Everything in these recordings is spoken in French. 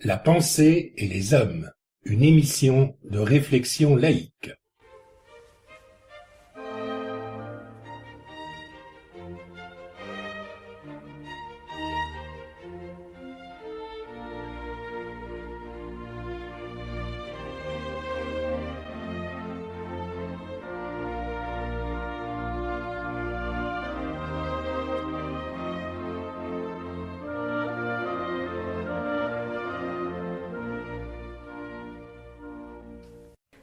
La pensée et les hommes, une émission de réflexion laïque.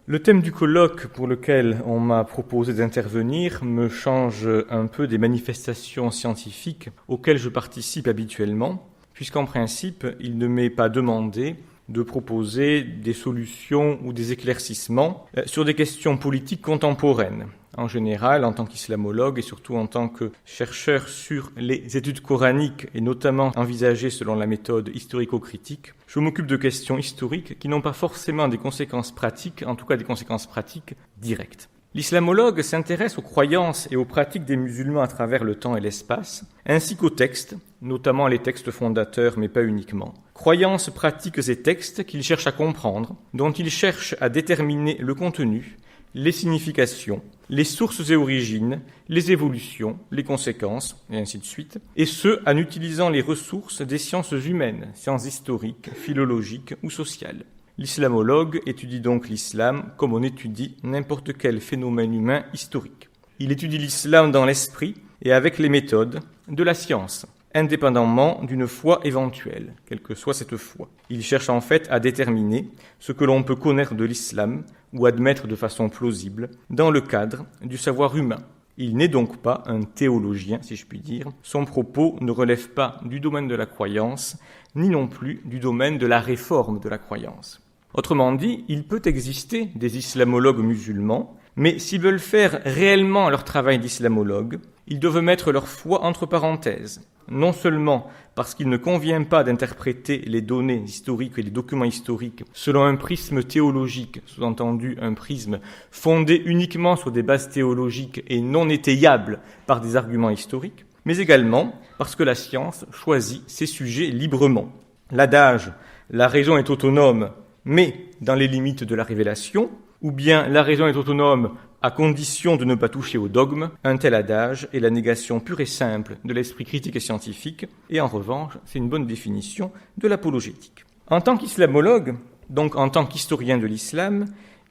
Le thème du colloque pour lequel on m'a proposé d'intervenir me change un peu des manifestations scientifiques auxquelles je participe habituellement, puisqu'en principe, il ne m'est pas demandé de proposer des solutions ou des éclaircissements sur des questions politiques contemporaines. En général, en tant qu'islamologue et surtout en tant que chercheur sur les études coraniques et notamment envisagées selon la méthode historico-critique, je m'occupe de questions historiques qui n'ont pas forcément des conséquences pratiques, en tout cas des conséquences pratiques directes. L'islamologue s'intéresse aux croyances et aux pratiques des musulmans à travers le temps et l'espace, ainsi qu'aux textes, notamment les textes fondateurs, mais pas uniquement. Croyances, pratiques et textes qu'il cherche à comprendre, dont il cherche à déterminer le contenu, les significations, les sources et origines, les évolutions, les conséquences, et ainsi de suite, et ce, en utilisant les ressources des sciences humaines, sciences historiques, philologiques ou sociales. L'islamologue étudie donc l'islam comme on étudie n'importe quel phénomène humain historique. Il étudie l'islam dans l'esprit et avec les méthodes de la science, indépendamment d'une foi éventuelle, quelle que soit cette foi. Il cherche en fait à déterminer ce que l'on peut connaître de l'islam ou admettre de façon plausible dans le cadre du savoir humain. Il n'est donc pas un théologien, si je puis dire. Son propos ne relève pas du domaine de la croyance, ni non plus du domaine de la réforme de la croyance. Autrement dit, il peut exister des islamologues musulmans, mais s'ils veulent faire réellement leur travail d'islamologue, ils doivent mettre leur foi entre parenthèses. Non seulement parce qu'il ne convient pas d'interpréter les données historiques et les documents historiques selon un prisme théologique, sous-entendu un prisme fondé uniquement sur des bases théologiques et non étayables par des arguments historiques, mais également parce que la science choisit ses sujets librement. L'adage « la raison est autonome, mais dans les limites de la révélation » ou bien « la raison est autonome à condition de ne pas toucher au dogme », un tel adage est la négation pure et simple de l'esprit critique et scientifique, et en revanche, c'est une bonne définition de l'apologétique. En tant qu'islamologue, donc en tant qu'historien de l'islam,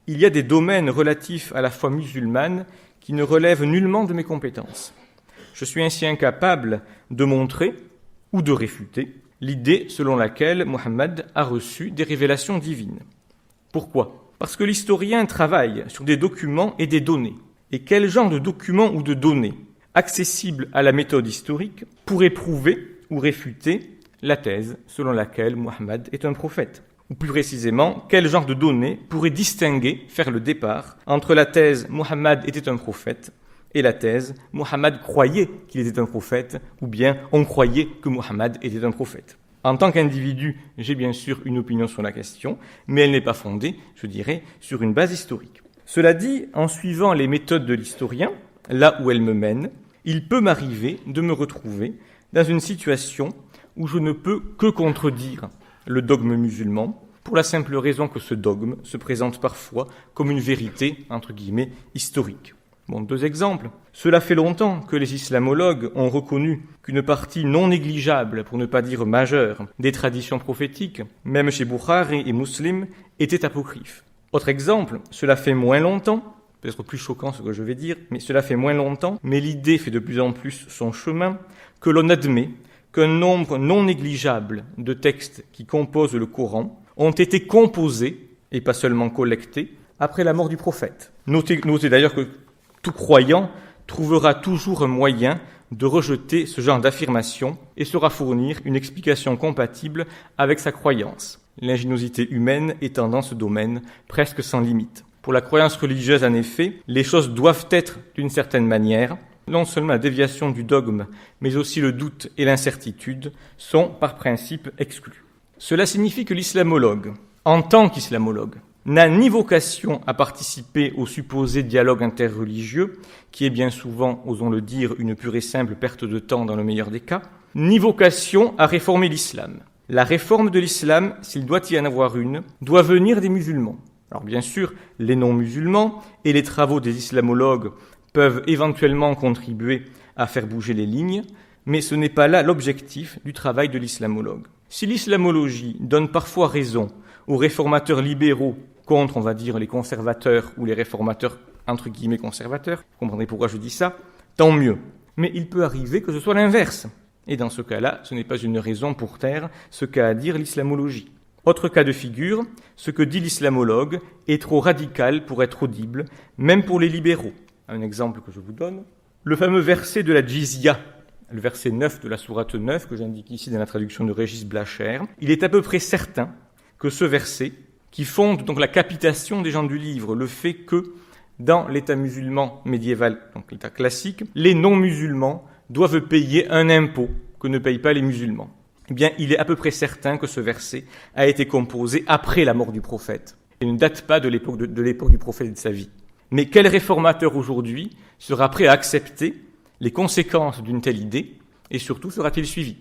il y a des domaines relatifs à la foi musulmane qui ne relèvent nullement de mes compétences. Je suis ainsi incapable de montrer ou de réfuter l'idée selon laquelle Mohammed a reçu des révélations divines. Pourquoi ? Parce que l'historien travaille sur des documents et des données. Et quel genre de documents ou de données, accessibles à la méthode historique, pourrait prouver ou réfuter la thèse selon laquelle Mohammed est un prophète ? Ou plus précisément, quel genre de données pourrait distinguer, faire le départ, entre la thèse Mohammed était un prophète et la thèse Mohammed croyait qu'il était un prophète, ou bien on croyait que Mohammed était un prophète ? En tant qu'individu, j'ai bien sûr une opinion sur la question, mais elle n'est pas fondée, je dirais, sur une base historique. Cela dit, en suivant les méthodes de l'historien, là où elles me mènent, il peut m'arriver de me retrouver dans une situation où je ne peux que contredire le dogme musulman, pour la simple raison que ce dogme se présente parfois comme une vérité, entre guillemets, historique. Bon, 2 exemples. Cela fait longtemps que les islamologues ont reconnu qu'une partie non négligeable, pour ne pas dire majeure, des traditions prophétiques, même chez Bukhari et Muslim, étaient apocryphes. Autre exemple, cela fait moins longtemps, peut-être plus choquant ce que je vais dire, mais cela fait moins longtemps, mais l'idée fait de plus en plus son chemin, que l'on admet qu'un nombre non négligeable de textes qui composent le Coran ont été composés, et pas seulement collectés, après la mort du prophète. Notez d'ailleurs que tout croyant trouvera toujours un moyen de rejeter ce genre d'affirmation et saura fournir une explication compatible avec sa croyance. L'ingéniosité humaine étant dans ce domaine presque sans limite. Pour la croyance religieuse, en effet, les choses doivent être d'une certaine manière. Non seulement la déviation du dogme, mais aussi le doute et l'incertitude sont par principe exclus. Cela signifie que l'islamologue, en tant qu'islamologue, n'a ni vocation à participer au supposé dialogue interreligieux, qui est bien souvent, osons le dire, une pure et simple perte de temps dans le meilleur des cas, ni vocation à réformer l'islam. La réforme de l'islam, s'il doit y en avoir une, doit venir des musulmans. Alors bien sûr, les non-musulmans et les travaux des islamologues peuvent éventuellement contribuer à faire bouger les lignes, mais ce n'est pas là l'objectif du travail de l'islamologue. Si l'islamologie donne parfois raison aux réformateurs libéraux contre, on va dire, les conservateurs ou les réformateurs entre guillemets conservateurs, vous comprendrez pourquoi je dis ça, tant mieux. Mais il peut arriver que ce soit l'inverse. Et dans ce cas-là, ce n'est pas une raison pour taire ce qu'a à dire l'islamologie. Autre cas de figure, ce que dit l'islamologue est trop radical pour être audible, même pour les libéraux. Un exemple que je vous donne, le fameux verset de la Jizya, le verset 9 de la sourate 9, que j'indique ici dans la traduction de Régis Blacher, il est à peu près certain que ce verset, qui fonde donc la capitation des gens du livre, le fait que, dans l'État musulman médiéval, donc l'État classique, les non-musulmans doivent payer un impôt que ne payent pas les musulmans. Eh bien, il est à peu près certain que ce verset a été composé après la mort du prophète. Il ne date pas de l'époque du prophète et de sa vie. Mais quel réformateur aujourd'hui sera prêt à accepter les conséquences d'une telle idée et surtout sera-t-il suivi ?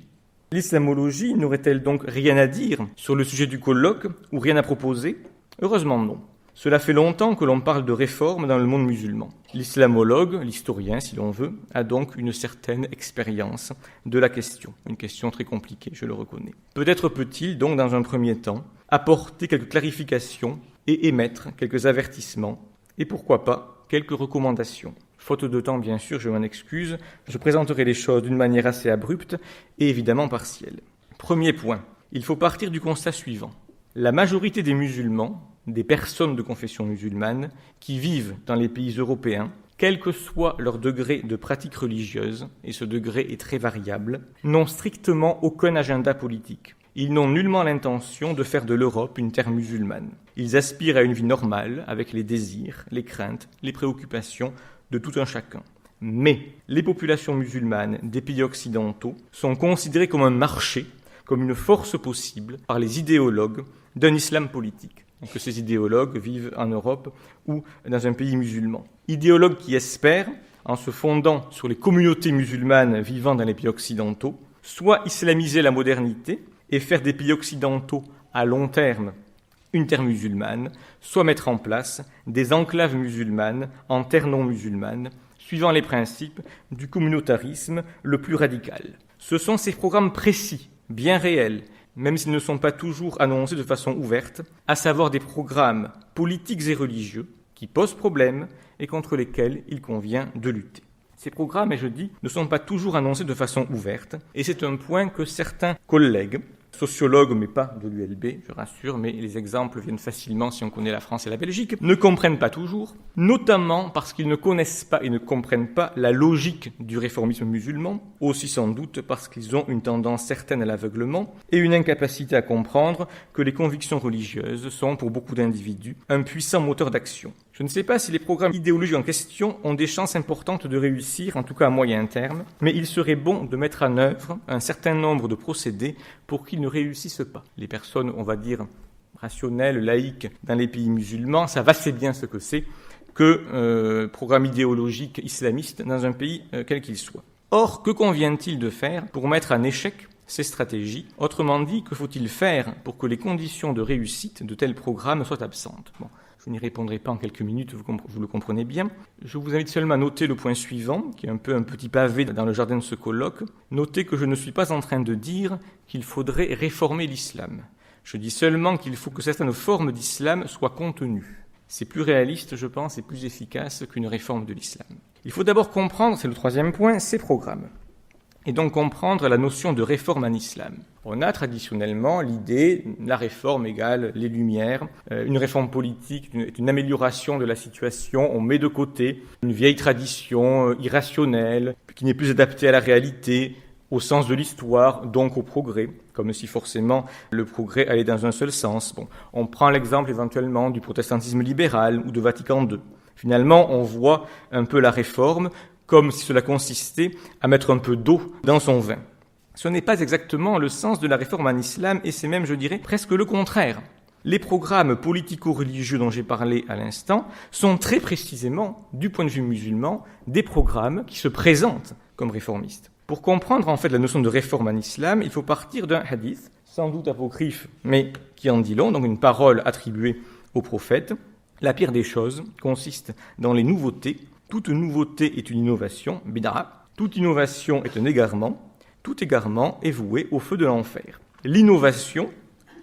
L'islamologie n'aurait-elle donc rien à dire sur le sujet du colloque ou rien à proposer ? Heureusement non. Cela fait longtemps que l'on parle de réforme dans le monde musulman. L'islamologue, l'historien si l'on veut, a donc une certaine expérience de la question. Une question très compliquée, je le reconnais. Peut-être peut-il donc dans un premier temps apporter quelques clarifications et émettre quelques avertissements et pourquoi pas quelques recommandations. Faute de temps, bien sûr, je m'en excuse, je présenterai les choses d'une manière assez abrupte et évidemment partielle. Premier point, il faut partir du constat suivant. La majorité des musulmans, des personnes de confession musulmane, qui vivent dans les pays européens, quel que soit leur degré de pratique religieuse, et ce degré est très variable, n'ont strictement aucun agenda politique. Ils n'ont nullement l'intention de faire de l'Europe une terre musulmane. Ils aspirent à une vie normale, avec les désirs, les craintes, les préoccupations de tout un chacun. Mais les populations musulmanes des pays occidentaux sont considérées comme un marché, comme une force possible par les idéologues d'un islam politique. Que ces idéologues vivent en Europe ou dans un pays musulman. Idéologues qui espèrent, en se fondant sur les communautés musulmanes vivant dans les pays occidentaux, soit islamiser la modernité et faire des pays occidentaux à long terme une terre musulmane, soit mettre en place des enclaves musulmanes en terre non musulmane, suivant les principes du communautarisme le plus radical. Ce sont ces programmes précis, bien réels, même s'ils ne sont pas toujours annoncés de façon ouverte, à savoir des programmes politiques et religieux qui posent problème et contre lesquels il convient de lutter. Ces programmes, et je dis, ne sont pas toujours annoncés de façon ouverte, et c'est un point que certains collègues, sociologues, mais pas de l'ULB, je rassure, mais les exemples viennent facilement si on connaît la France et la Belgique, ne comprennent pas toujours, notamment parce qu'ils ne connaissent pas et ne comprennent pas la logique du réformisme musulman, aussi sans doute parce qu'ils ont une tendance certaine à l'aveuglement et une incapacité à comprendre que les convictions religieuses sont, pour beaucoup d'individus, un puissant moteur d'action. Je ne sais pas si les programmes idéologiques en question ont des chances importantes de réussir, en tout cas à moyen terme, mais il serait bon de mettre en œuvre un certain nombre de procédés pour qu'ils ne réussissent pas. Les personnes, on va dire, rationnelles, laïques, dans les pays musulmans, savent assez bien ce que c'est que programme idéologique islamiste dans un pays quel qu'il soit. Or, que convient-il de faire pour mettre en échec ces stratégies ? Autrement dit, que faut-il faire pour que les conditions de réussite de tels programmes soient absentes ? Je n'y répondrai pas en quelques minutes, vous le comprenez bien. Je vous invite seulement à noter le point suivant, qui est un peu un petit pavé dans le jardin de ce colloque. Notez que je ne suis pas en train de dire qu'il faudrait réformer l'islam. Je dis seulement qu'il faut que certaines formes d'islam soient contenues. C'est plus réaliste, je pense, et plus efficace qu'une réforme de l'islam. Il faut d'abord comprendre, c'est le troisième point, ces programmes. Et donc comprendre la notion de réforme en islam. On a traditionnellement l'idée, la réforme égale les Lumières, une réforme politique, une amélioration de la situation, on met de côté une vieille tradition irrationnelle, qui n'est plus adaptée à la réalité, au sens de l'histoire, donc au progrès, comme si forcément le progrès allait dans un seul sens. On prend l'exemple éventuellement du protestantisme libéral ou de Vatican II. Finalement, on voit un peu la réforme comme si cela consistait à mettre un peu d'eau dans son vin. Ce n'est pas exactement le sens de la réforme en islam, et c'est même, je dirais, presque le contraire. Les programmes politico-religieux dont j'ai parlé à l'instant sont très précisément, du point de vue musulman, des programmes qui se présentent comme réformistes. Pour comprendre en fait la notion de réforme en islam, il faut partir d'un hadith, sans doute apocryphe, mais qui en dit long, donc une parole attribuée au prophète. La pire des choses consiste dans les nouveautés. Toute nouveauté est une innovation, bid'a. Toute innovation est un égarement. Tout égarement est voué au feu de l'enfer. L'innovation,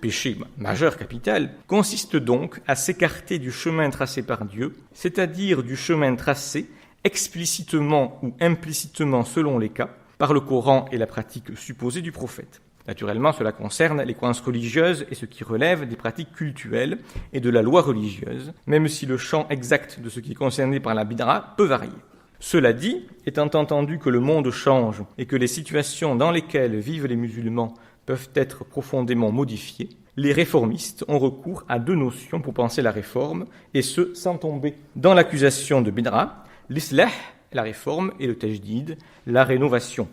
péché majeur capital, consiste donc à s'écarter du chemin tracé par Dieu, c'est-à-dire du chemin tracé explicitement ou implicitement selon les cas, par le Coran et la pratique supposée du prophète. Naturellement, cela concerne les croyances religieuses et ce qui relève des pratiques cultuelles et de la loi religieuse, même si le champ exact de ce qui est concerné par la bid'a peut varier. Cela dit, étant entendu que le monde change et que les situations dans lesquelles vivent les musulmans peuvent être profondément modifiées, les réformistes ont recours à deux notions pour penser la réforme, et ce, sans tomber dans l'accusation de bid'a, l'islah, la réforme, et le tajdid, la rénovation.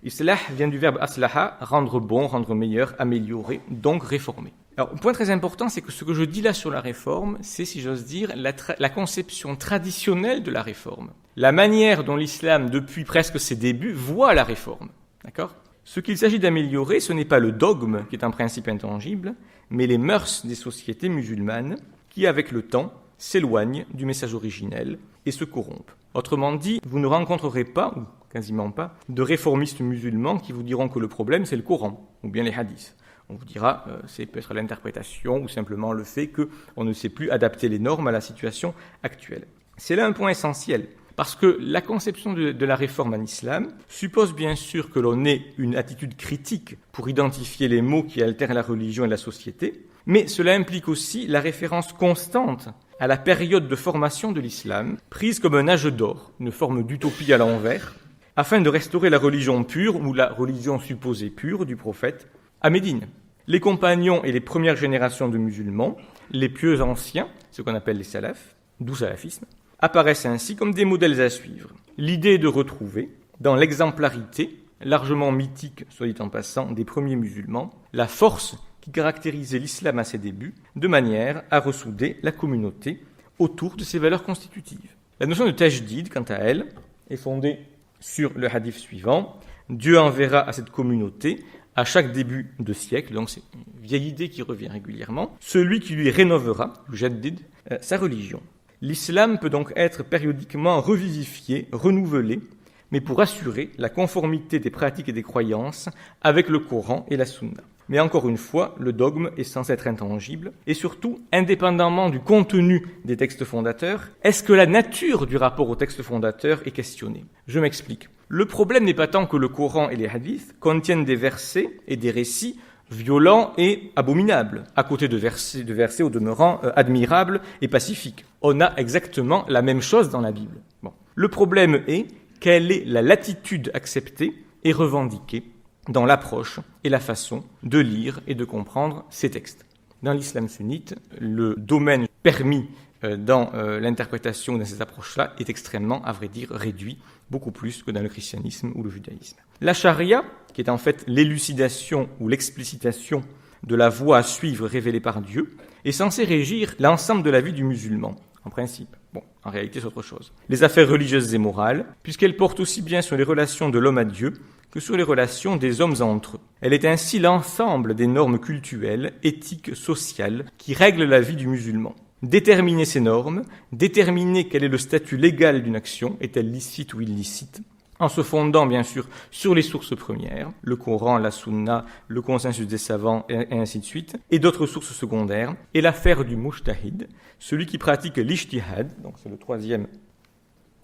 Islah vient du verbe aslaha, rendre bon, rendre meilleur, améliorer, donc réformer. Alors, un point très important, c'est que ce que je dis là sur la réforme, c'est, si j'ose dire, la conception traditionnelle de la réforme. La manière dont l'islam, depuis presque ses débuts, voit la réforme. D'accord ? Ce qu'il s'agit d'améliorer, ce n'est pas le dogme, qui est un principe intangible, mais les mœurs des sociétés musulmanes, qui, avec le temps, s'éloignent du message originel et se corrompent. Autrement dit, vous ne rencontrerez pas, ou quasiment pas, de réformistes musulmans qui vous diront que le problème, c'est le Coran, ou bien les hadiths. On vous dira, c'est peut-être l'interprétation, ou simplement le fait qu'on ne sait plus adapter les normes à la situation actuelle. C'est là un point essentiel, parce que la conception de la réforme en islam suppose bien sûr que l'on ait une attitude critique pour identifier les maux qui altèrent la religion et la société, mais cela implique aussi la référence constante à la période de formation de l'islam, prise comme un âge d'or, une forme d'utopie à l'envers, afin de restaurer la religion pure, ou la religion supposée pure du prophète, à Médine. Les compagnons et les premières générations de musulmans, les pieux anciens, ce qu'on appelle les salafs, d'où salafisme, apparaissent ainsi comme des modèles à suivre. L'idée est de retrouver, dans l'exemplarité, largement mythique, soit dit en passant, des premiers musulmans, la force qui caractérisait l'islam à ses débuts, de manière à ressouder la communauté autour de ses valeurs constitutives. La notion de tajdid, quant à elle, est fondée sur le hadith suivant. Dieu enverra à cette communauté, à chaque début de siècle, donc c'est une vieille idée qui revient régulièrement, celui qui lui rénovera, mujaddid, sa religion. L'islam peut donc être périodiquement revivifié, renouvelé, mais pour assurer la conformité des pratiques et des croyances avec le Coran et la Sunna. Mais encore une fois, le dogme est censé être intangible, et surtout, indépendamment du contenu des textes fondateurs, est-ce que la nature du rapport au texte fondateur est questionnée ? Je m'explique. Le problème n'est pas tant que le Coran et les hadiths contiennent des versets et des récits violents et abominables, à côté de versets au demeurant admirables et pacifiques. On a exactement la même chose dans la Bible. Bon. Le problème est quelle est la latitude acceptée et revendiquée dans l'approche et la façon de lire et de comprendre ces textes. Dans l'islam sunnite, le domaine permis dans l'interprétation de ces approches-là est extrêmement, à vrai dire, réduit, beaucoup plus que dans le christianisme ou le judaïsme. La charia, qui est en fait l'élucidation ou l'explicitation de la voie à suivre révélée par Dieu, est censée régir l'ensemble de la vie du musulman, en principe. Bon, en réalité, c'est autre chose. Les affaires religieuses et morales, puisqu'elles portent aussi bien sur les relations de l'homme à Dieu que sur les relations des hommes entre eux. Elle est ainsi l'ensemble des normes cultuelles, éthiques, sociales, qui règlent la vie du musulman. Déterminer ces normes, déterminer quel est le statut légal d'une action, est-elle licite ou illicite, en se fondant bien sûr sur les sources premières, le Coran, la Sunna, le consensus des savants et ainsi de suite, et d'autres sources secondaires, et l'affaire du mujtahid, celui qui pratique l'ijtihad, donc c'est le troisième.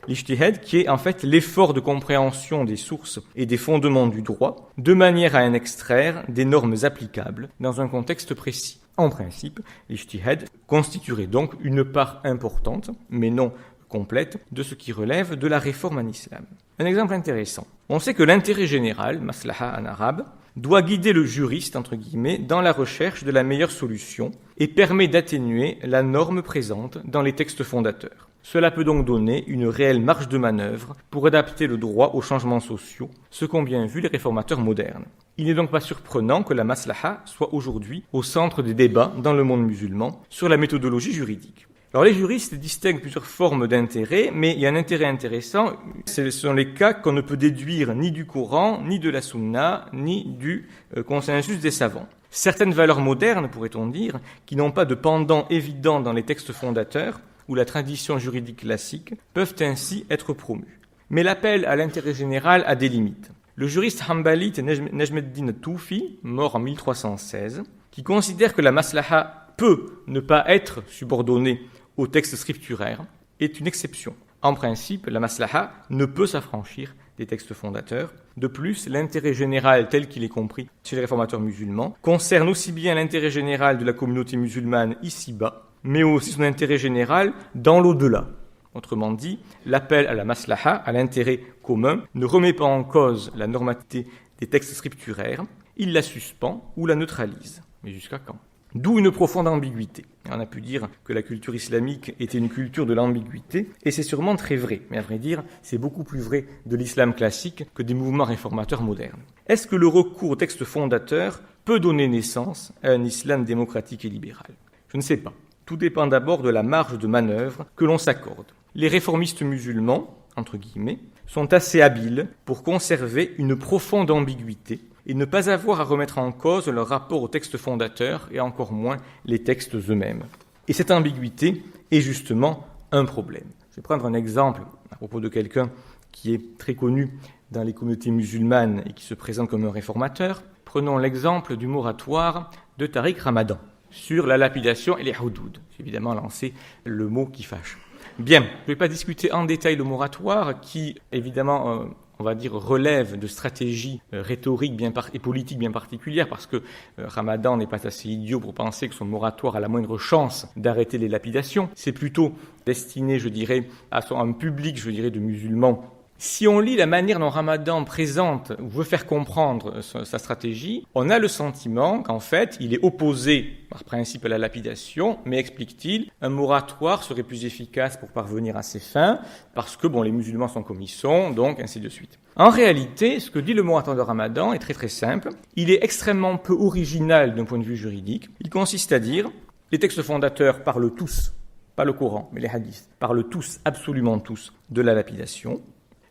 L'ijtihad qui est en fait l'effort de compréhension des sources et des fondements du droit, de manière à en extraire des normes applicables dans un contexte précis. En principe, l'ijtihad constituerait donc une part importante, mais non complète, de ce qui relève de la réforme en islam. Un exemple intéressant. On sait que l'intérêt général, maslaha en arabe, doit guider le juriste, entre guillemets, dans la recherche de la meilleure solution et permet d'atténuer la norme présente dans les textes fondateurs. Cela peut donc donner une réelle marge de manœuvre pour adapter le droit aux changements sociaux, ce qu'ont bien vu les réformateurs modernes. Il n'est donc pas surprenant que la maslaha soit aujourd'hui au centre des débats dans le monde musulman sur la méthodologie juridique. Alors les juristes distinguent plusieurs formes d'intérêt, mais il y a un intérêt intéressant, ce sont les cas qu'on ne peut déduire ni du Coran, ni de la Sunna, ni du consensus des savants. Certaines valeurs modernes, pourrait-on dire, qui n'ont pas de pendant évident dans les textes fondateurs ou la tradition juridique classique, peuvent ainsi être promues. Mais l'appel à l'intérêt général a des limites. Le juriste hanbalite Najmeddin Toufi, mort en 1316, qui considère que la maslaha peut ne pas être subordonnée au texte scripturaire, est une exception. En principe, la maslaha ne peut s'affranchir des textes fondateurs. De plus, l'intérêt général tel qu'il est compris chez les réformateurs musulmans concerne aussi bien l'intérêt général de la communauté musulmane ici-bas, mais aussi son intérêt général dans l'au-delà. Autrement dit, l'appel à la maslaha, à l'intérêt commun, ne remet pas en cause la normativité des textes scripturaires, il la suspend ou la neutralise. Mais jusqu'à quand ? D'où une profonde ambiguïté. On a pu dire que la culture islamique était une culture de l'ambiguïté, et c'est sûrement très vrai. Mais à vrai dire, c'est beaucoup plus vrai de l'islam classique que des mouvements réformateurs modernes. Est-ce que le recours au texte fondateur peut donner naissance à un islam démocratique et libéral ? Je ne sais pas. Tout dépend d'abord de la marge de manœuvre que l'on s'accorde. Les réformistes musulmans, entre guillemets, sont assez habiles pour conserver une profonde ambiguïté et ne pas avoir à remettre en cause leur rapport au texte fondateur et encore moins les textes eux-mêmes. Et cette ambiguïté est justement un problème. Je vais prendre un exemple à propos de quelqu'un qui est très connu dans les communautés musulmanes et qui se présente comme un réformateur. Prenons l'exemple du moratoire de Tariq Ramadan sur la lapidation et les houdoud. J'ai évidemment lancé le mot qui fâche. Bien, je ne vais pas discuter en détail le moratoire qui, évidemment, on va dire, relève de stratégies rhétoriques et politiques bien particulières, parce que Ramadan n'est pas assez idiot pour penser que son moratoire a la moindre chance d'arrêter les lapidations. C'est plutôt destiné, je dirais, à un public, je dirais, de musulmans. Si on lit la manière dont Ramadan présente ou veut faire comprendre sa stratégie, on a le sentiment qu'en fait, il est opposé par principe à la lapidation, mais explique-t-il, un moratoire serait plus efficace pour parvenir à ses fins, parce que les musulmans sont comme ils sont, donc ainsi de suite. En réalité, ce que dit le moratoire de Ramadan est très très simple. Il est extrêmement peu original d'un point de vue juridique. Il consiste à dire, les textes fondateurs parlent tous, pas le Coran, mais les hadiths, parlent tous, absolument tous, de la lapidation.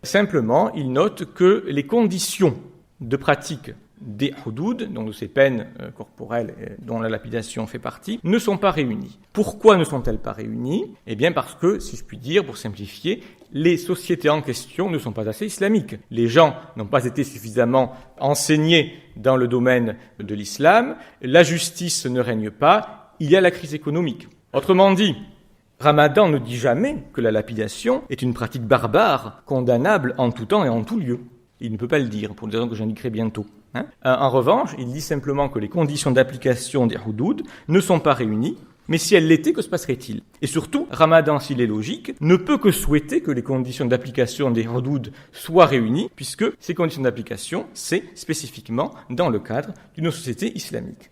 Simplement, il note que les conditions de pratique des houdoud, donc de ces peines corporelles dont la lapidation fait partie, ne sont pas réunies. Pourquoi ne sont-elles pas réunies ? Eh bien parce que, si je puis dire, pour simplifier, les sociétés en question ne sont pas assez islamiques. Les gens n'ont pas été suffisamment enseignés dans le domaine de l'islam, la justice ne règne pas, il y a la crise économique. Autrement dit, Ramadan ne dit jamais que la lapidation est une pratique barbare, condamnable en tout temps et en tout lieu. Il ne peut pas le dire, pour des raisons que j'indiquerai bientôt. En revanche, il dit simplement que les conditions d'application des houdoud ne sont pas réunies, mais si elles l'étaient, que se passerait-il ? Et surtout, Ramadan, s'il est logique, ne peut que souhaiter que les conditions d'application des houdoud soient réunies, puisque ces conditions d'application, c'est spécifiquement dans le cadre d'une société islamique.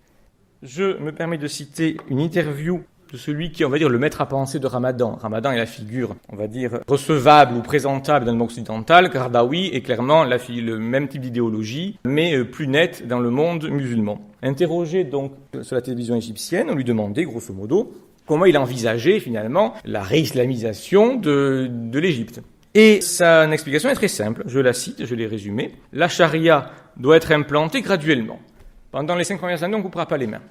Je me permets de citer une interview de celui qui est, on va dire, le maître à penser de Ramadan. Ramadan est la figure, on va dire, recevable ou présentable dans le monde occidental. Qaradawi est clairement le même type d'idéologie, mais plus nette dans le monde musulman. Interrogé donc sur la télévision égyptienne, on lui demandait, grosso modo, comment il envisageait finalement la réislamisation de l'Égypte. Et sa explication est très simple, je la cite, je l'ai résumée. La charia doit être implantée graduellement. Pendant les 5 premières années, on ne coupera pas les mains.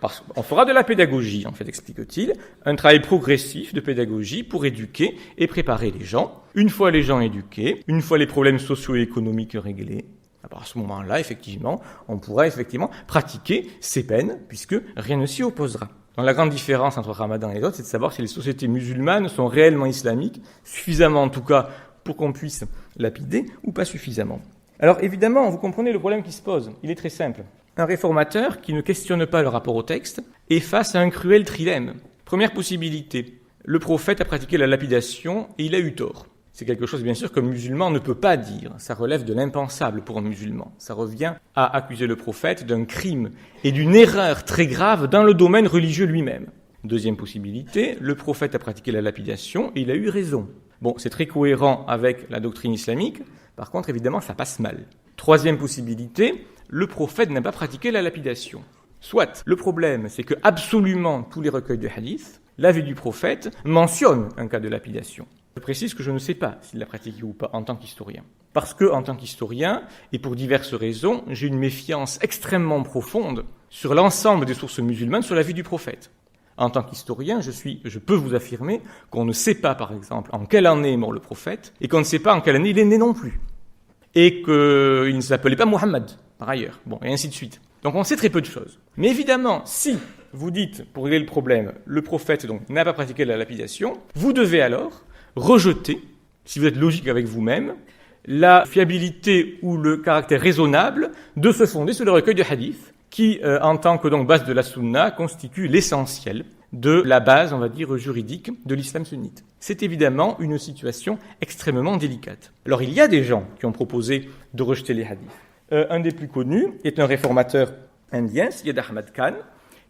Parce qu'on fera de la pédagogie, en fait, explique-t-il, un travail progressif de pédagogie pour éduquer et préparer les gens. Une fois les gens éduqués, une fois les problèmes sociaux et économiques réglés, à ce moment-là, effectivement, on pourra effectivement pratiquer ces peines, puisque rien ne s'y opposera. Donc la grande différence entre Ramadan et les autres, c'est de savoir si les sociétés musulmanes sont réellement islamiques, suffisamment en tout cas pour qu'on puisse lapider, ou pas suffisamment. Alors évidemment, vous comprenez le problème qui se pose, il est très simple. Un réformateur qui ne questionne pas le rapport au texte est face à un cruel trilemme. Première possibilité, le prophète a pratiqué la lapidation et il a eu tort. C'est quelque chose, bien sûr, qu'un musulman ne peut pas dire. Ça relève de l'impensable pour un musulman. Ça revient à accuser le prophète d'un crime et d'une erreur très grave dans le domaine religieux lui-même. Deuxième possibilité, le prophète a pratiqué la lapidation et il a eu raison. Bon, c'est très cohérent avec la doctrine islamique. Par contre, évidemment, ça passe mal. Troisième possibilité, le prophète n'a pas pratiqué la lapidation. Soit, le problème, c'est que absolument tous les recueils de hadith, la vie du prophète mentionne un cas de lapidation. Je précise que je ne sais pas s'il l'a pratiqué ou pas en tant qu'historien. Parce que, en tant qu'historien, et pour diverses raisons, j'ai une méfiance extrêmement profonde sur l'ensemble des sources musulmanes sur la vie du prophète. En tant qu'historien, je peux vous affirmer qu'on ne sait pas, par exemple, en quelle année est mort le prophète, et qu'on ne sait pas en quelle année il est né non plus. Et qu'il ne s'appelait pas Muhammad, par ailleurs. Bon, et ainsi de suite. Donc on sait très peu de choses. Mais évidemment, si vous dites, pour régler le problème, le prophète donc n'a pas pratiqué la lapidation, vous devez alors rejeter, si vous êtes logique avec vous-même, la fiabilité ou le caractère raisonnable de se fonder sur le recueil de hadith, qui, en tant que donc base de la sunna, constitue l'essentiel de la base, on va dire, juridique de l'islam sunnite. C'est évidemment une situation extrêmement délicate. Alors il y a des gens qui ont proposé de rejeter les hadiths. Un des plus connus est un réformateur indien, Syed Ahmad Khan,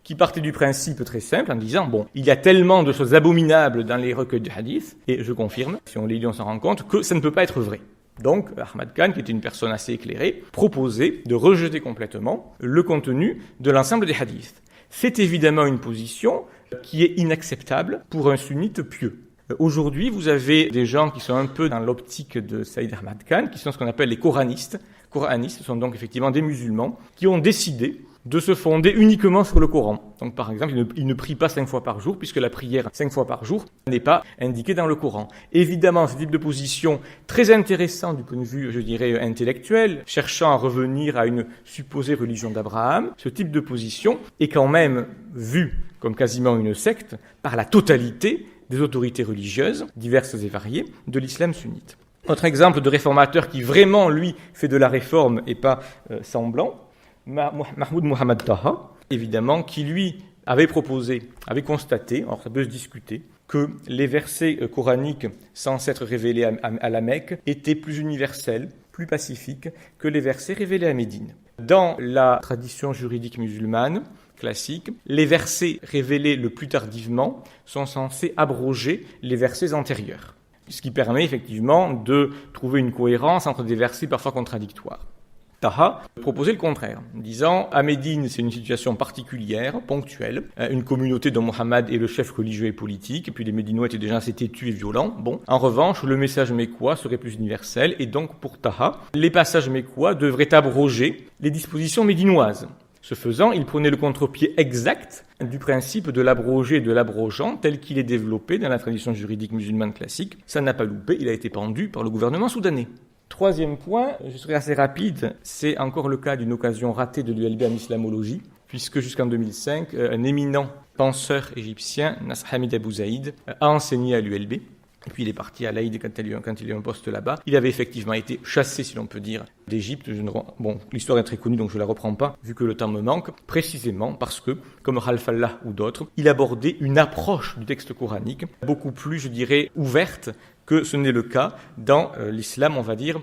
qui partait du principe très simple en disant, bon, il y a tellement de choses abominables dans les recueils de hadiths, et je confirme, si on les lit, on s'en rend compte, que ça ne peut pas être vrai. Donc, Ahmad Khan, qui était une personne assez éclairée, proposait de rejeter complètement le contenu de l'ensemble des hadiths. C'est évidemment une position qui est inacceptable pour un sunnite pieux. Aujourd'hui, vous avez des gens qui sont un peu dans l'optique de Saïd Ahmad Khan, qui sont ce qu'on appelle les coranistes. Coranistes sont donc effectivement des musulmans qui ont décidé de se fonder uniquement sur le Coran. Donc par exemple, ils ne prient pas 5 fois par jour, puisque la prière 5 fois par jour n'est pas indiquée dans le Coran. Évidemment, ce type de position, très intéressant du point de vue, je dirais, intellectuel, cherchant à revenir à une supposée religion d'Abraham, ce type de position est quand même vu comme quasiment une secte par la totalité des autorités religieuses, diverses et variées, de l'islam sunnite. Autre exemple de réformateur qui vraiment, lui, fait de la réforme et pas semblant, Mahmoud Mohammad Taha, évidemment, qui lui avait constaté, alors ça peut se discuter, que les versets coraniques censés être révélés à la Mecque étaient plus universels, plus pacifiques que les versets révélés à Médine. Dans la tradition juridique musulmane classique, les versets révélés le plus tardivement sont censés abroger les versets antérieurs, ce qui permet effectivement de trouver une cohérence entre des versets parfois contradictoires. Taha proposait le contraire, en disant à Médine, c'est une situation particulière, ponctuelle, une communauté dont Mohammed est le chef religieux et politique, et puis les Médinois étaient déjà assez têtus et violents. Bon, en revanche, le message mécois serait plus universel, et donc pour Taha, les passages mécois devraient abroger les dispositions médinoises. Ce faisant, il prenait le contre-pied exact du principe de l'abrogé et de l'abrogeant tel qu'il est développé dans la tradition juridique musulmane classique. Ça n'a pas loupé, il a été pendu par le gouvernement soudanais. Troisième point, je serai assez rapide, c'est encore le cas d'une occasion ratée de l'ULB en islamologie, puisque jusqu'en 2005, un éminent penseur égyptien, Nasr Hamid Abou Zaïd, a enseigné à l'ULB. Et puis il est parti à l'Aïd quand il a eu un poste là-bas. Il avait effectivement été chassé, si l'on peut dire, d'Égypte. Bon, l'histoire est très connue, donc je ne la reprends pas, vu que le temps me manque, précisément parce que, comme Khalfallah ou d'autres, il abordait une approche du texte coranique beaucoup plus, je dirais, ouverte que ce n'est le cas dans l'islam, on va dire,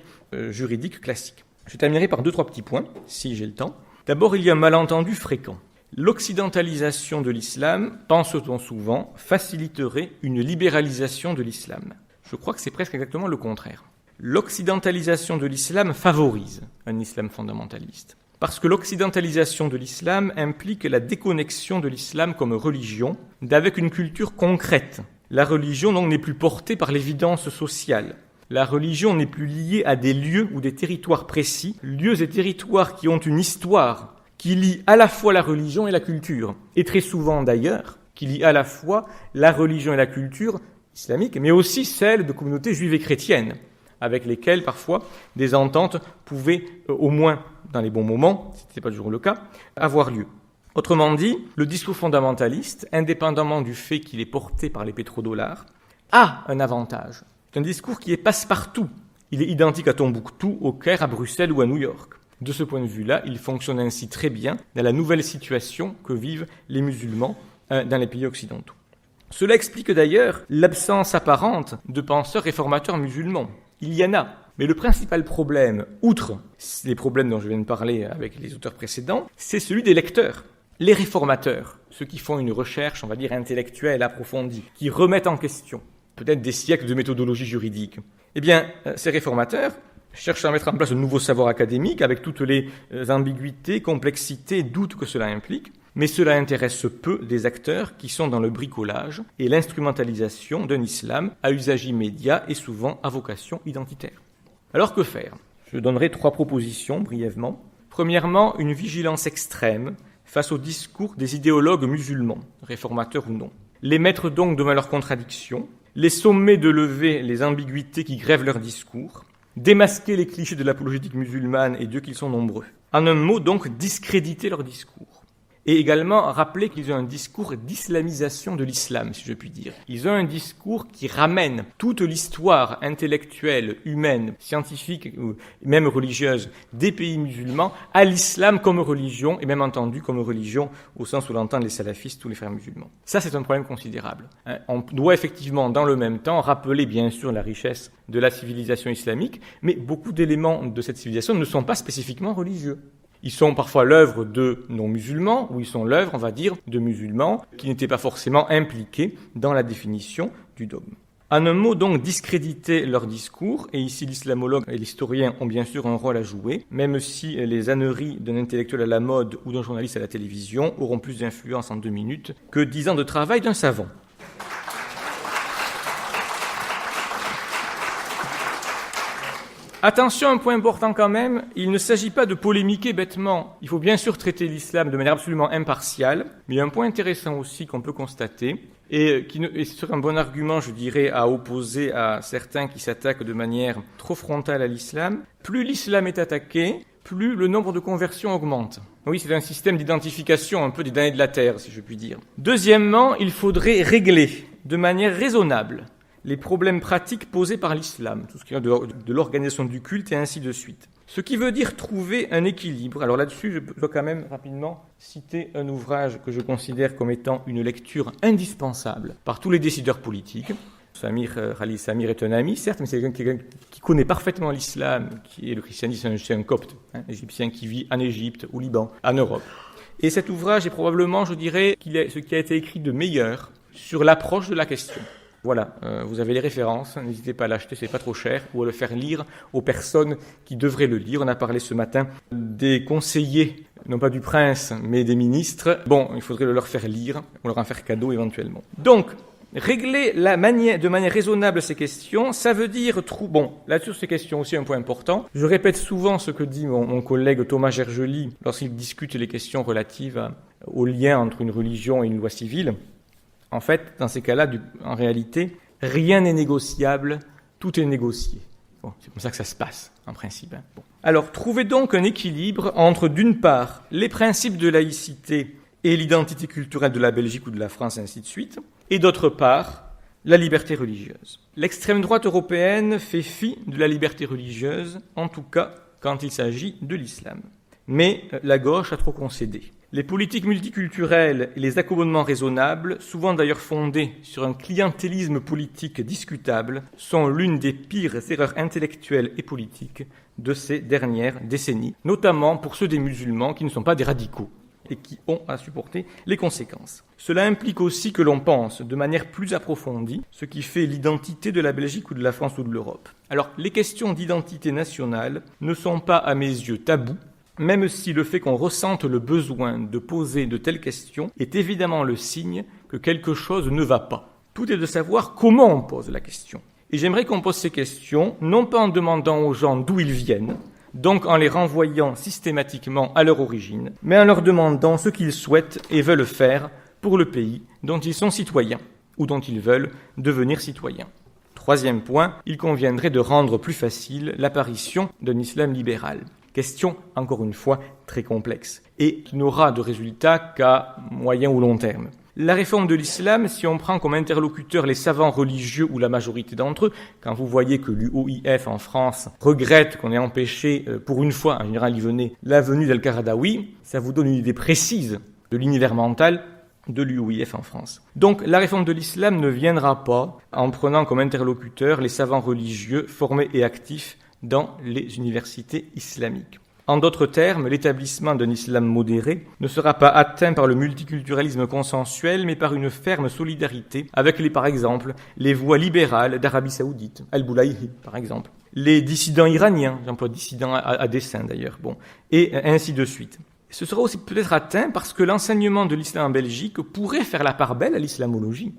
juridique classique. Je terminerai par 2-3 petits points, si j'ai le temps. D'abord, il y a un malentendu fréquent. L'occidentalisation de l'islam, pense-t-on souvent, faciliterait une libéralisation de l'islam. Je crois que c'est presque exactement le contraire. L'occidentalisation de l'islam favorise un islam fondamentaliste. Parce que l'occidentalisation de l'islam implique la déconnexion de l'islam comme religion d'avec une culture concrète. La religion donc n'est plus portée par l'évidence sociale. La religion n'est plus liée à des lieux ou des territoires précis, lieux et territoires qui ont une histoire, qui lie à la fois la religion et la culture. Et très souvent d'ailleurs, qui lie à la fois la religion et la culture islamique, mais aussi celle de communautés juives et chrétiennes, avec lesquelles parfois des ententes pouvaient, au moins dans les bons moments, ce n'était pas toujours le cas, avoir lieu. Autrement dit, le discours fondamentaliste, indépendamment du fait qu'il est porté par les pétrodollars, a un avantage. C'est un discours qui est passe-partout. Il est identique à Tombouctou, au Caire, à Bruxelles ou à New York. De ce point de vue-là, il fonctionne ainsi très bien dans la nouvelle situation que vivent les musulmans dans les pays occidentaux. Cela explique d'ailleurs l'absence apparente de penseurs réformateurs musulmans. Il y en a. Mais le principal problème, outre les problèmes dont je viens de parler avec les auteurs précédents, c'est celui des lecteurs. Les réformateurs, ceux qui font une recherche, on va dire, intellectuelle approfondie, qui remettent en question peut-être des siècles de méthodologie juridique, eh bien, ces réformateurs cherchent à mettre en place un nouveau savoir académique avec toutes les ambiguïtés, complexités, doutes que cela implique, mais cela intéresse peu des acteurs qui sont dans le bricolage et l'instrumentalisation d'un islam à usage immédiat et souvent à vocation identitaire. Alors que faire ? Je donnerai 3 propositions brièvement. Premièrement, une vigilance extrême face au discours des idéologues musulmans, réformateurs ou non. Les mettre donc devant leurs contradictions, les sommer de lever les ambiguïtés qui grèvent leur discours, démasquer les clichés de l'apologétique musulmane, et Dieu qu'ils sont nombreux. En un mot, donc, discréditer leur discours. Et également rappeler qu'ils ont un discours d'islamisation de l'islam, si je puis dire. Ils ont un discours qui ramène toute l'histoire intellectuelle, humaine, scientifique, ou même religieuse des pays musulmans à l'islam comme religion, et même entendu comme religion au sens où l'entendent les salafistes ou les frères musulmans. Ça, c'est un problème considérable. On doit effectivement, dans le même temps, rappeler bien sûr la richesse de la civilisation islamique, mais beaucoup d'éléments de cette civilisation ne sont pas spécifiquement religieux. Ils sont parfois l'œuvre de non-musulmans, ou ils sont l'œuvre, on va dire, de musulmans qui n'étaient pas forcément impliqués dans la définition du dogme. En un mot, donc, discréditer leur discours, et ici l'islamologue et l'historien ont bien sûr un rôle à jouer, même si les âneries d'un intellectuel à la mode ou d'un journaliste à la télévision auront plus d'influence en 2 minutes que 10 ans de travail d'un savant. Attention, un point important quand même, il ne s'agit pas de polémiquer bêtement. Il faut bien sûr traiter l'islam de manière absolument impartiale, mais il y a un point intéressant aussi qu'on peut constater, et ce serait un bon argument, je dirais, à opposer à certains qui s'attaquent de manière trop frontale à l'islam. Plus l'islam est attaqué, plus le nombre de conversions augmente. Oui, c'est un système d'identification un peu des damnés de la terre, si je puis dire. Deuxièmement, il faudrait régler de manière raisonnable les problèmes pratiques posés par l'islam, tout ce qui est de l'organisation du culte et ainsi de suite. Ce qui veut dire trouver un équilibre. Alors là-dessus, je dois quand même rapidement citer un ouvrage que je considère comme étant une lecture indispensable par tous les décideurs politiques. Khalil Samir est un ami, certes, mais c'est quelqu'un qui connaît parfaitement l'islam, qui est le christianisme, c'est un copte, égyptien qui vit en Égypte, au Liban, en Europe. Et cet ouvrage est probablement, je dirais, ce qui a été écrit de meilleur sur l'approche de la question. Voilà, vous avez les références, n'hésitez pas à l'acheter, c'est pas trop cher, ou à le faire lire aux personnes qui devraient le lire. On a parlé ce matin des conseillers, non pas du prince, mais des ministres. Bon, il faudrait le leur faire lire, ou leur en faire cadeau éventuellement. Donc, régler de manière raisonnable ces questions, ça veut dire... Bon, là-dessus, ces questions aussi, un point important. Je répète souvent ce que dit mon collègue Thomas Gergely lorsqu'il discute les questions relatives au lien entre une religion et une loi civile. En fait, dans ces cas-là, en réalité, rien n'est négociable, tout est négocié. Bon, c'est comme ça que ça se passe, en principe. Bon. Alors, trouvez donc un équilibre entre, d'une part, les principes de laïcité et l'identité culturelle de la Belgique ou de la France, ainsi de suite, et d'autre part, la liberté religieuse. L'extrême droite européenne fait fi de la liberté religieuse, en tout cas quand il s'agit de l'islam. Mais la gauche a trop concédé. Les politiques multiculturelles et les accommodements raisonnables, souvent d'ailleurs fondés sur un clientélisme politique discutable, sont l'une des pires erreurs intellectuelles et politiques de ces dernières décennies, notamment pour ceux des musulmans qui ne sont pas des radicaux et qui ont à supporter les conséquences. Cela implique aussi que l'on pense de manière plus approfondie ce qui fait l'identité de la Belgique ou de la France ou de l'Europe. Alors, les questions d'identité nationale ne sont pas, à mes yeux, tabous, même si le fait qu'on ressente le besoin de poser de telles questions est évidemment le signe que quelque chose ne va pas. Tout est de savoir comment on pose la question. Et j'aimerais qu'on pose ces questions, non pas en demandant aux gens d'où ils viennent, donc en les renvoyant systématiquement à leur origine, mais en leur demandant ce qu'ils souhaitent et veulent faire pour le pays dont ils sont citoyens, ou dont ils veulent devenir citoyens. Troisième point, il conviendrait de rendre plus facile l'apparition d'un islam libéral. Question, encore une fois, très complexe, et qui n'aura de résultat qu'à moyen ou long terme. La réforme de l'islam, si on prend comme interlocuteurs les savants religieux ou la majorité d'entre eux, quand vous voyez que l'UOIF en France regrette qu'on ait empêché, pour une fois, en général il venait, la venue d'Al-Qaradawi, ça vous donne une idée précise de l'univers mental de l'UOIF en France. Donc la réforme de l'islam ne viendra pas en prenant comme interlocuteurs les savants religieux formés et actifs dans les universités islamiques. En d'autres termes, l'établissement d'un islam modéré ne sera pas atteint par le multiculturalisme consensuel, mais par une ferme solidarité avec par exemple, les voix libérales d'Arabie Saoudite, Al-Boulaïhi, par exemple, les dissidents iraniens, j'emploie dissidents à dessein d'ailleurs, bon, et ainsi de suite. Ce sera aussi peut-être atteint parce que l'enseignement de l'islam en Belgique pourrait faire la part belle à l'islamologie.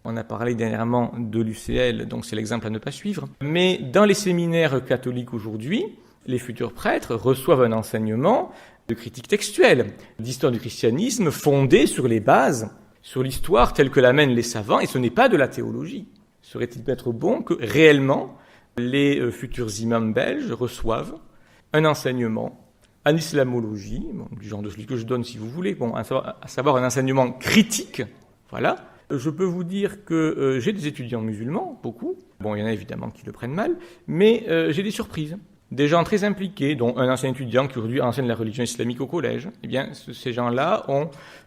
On a parlé dernièrement de l'UCL, donc c'est l'exemple à ne pas suivre. Mais dans les séminaires catholiques aujourd'hui, les futurs prêtres reçoivent un enseignement de critique textuelle, d'histoire du christianisme fondée sur les bases, sur l'histoire telle que l'amènent les savants, et ce n'est pas de la théologie. Serait-il peut-être bon que réellement les futurs imams belges reçoivent un enseignement en islamologie, du genre de celui que je donne si vous voulez, à savoir un enseignement critique, voilà. Je peux vous dire que j'ai des étudiants musulmans, beaucoup. Bon, il y en a évidemment qui le prennent mal, mais j'ai des surprises. Des gens très impliqués, dont un ancien étudiant qui aujourd'hui enseigne la religion islamique au collège. Eh bien, ces gens-là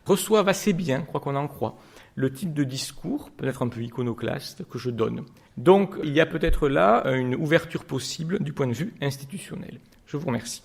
reçoivent assez bien, quoi qu'on en croit, le type de discours, peut-être un peu iconoclaste, que je donne. Donc, il y a peut-être là une ouverture possible du point de vue institutionnel. Je vous remercie.